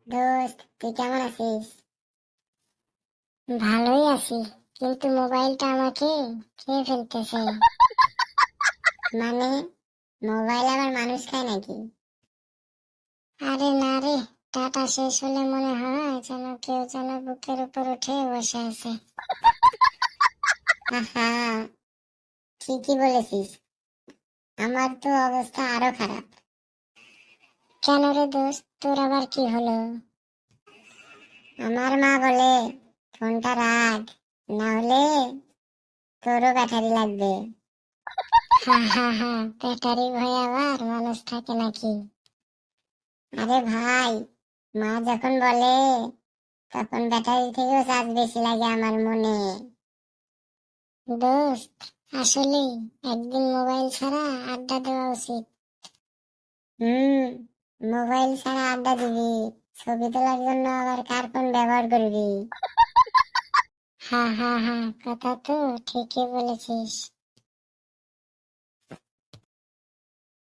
দোস্ত, তুই কেমন আছিস? ভালোই আছি, কিন্তু মোবাইলটা আমাকে খেয়ে ফেলতেছে। মানে, মোবাইল আবার মানুষ খায় নাকি? আরে না রে, ডাটা শেষ হলে মনে হয় যেন কেউ যেন বুকের উপর উঠে বসে আছে। আহা, ঠিকই বলেছিস। আমার তো অবস্থা আরো খারাপ। কেন রে দোস্ত, তোর আবার কি হলো? আমার মা বলে ফোনটা রাখ, না হলে তোরও ব্যাটারি লাগবে। হা হা হা, ব্যাটারি ভয়ে আবার মানুষ থাকে নাকি? আরে ভাই, মা যখন বলে তখন ব্যাটারি থেকেও চার্জ বেশি লাগে আমার মনে। দোস্ত, আসলে একদিন মোবাইল ছাড়া আড্ডা দেওয়া উচিত। হুম, মোবাইল ছাড়া আড্ডা দিবি, ছবি তোলার জন্য আবার কার ফোন ব্যবহার করবি? হা হা হা, কথা তো ঠিকই বলেছিস।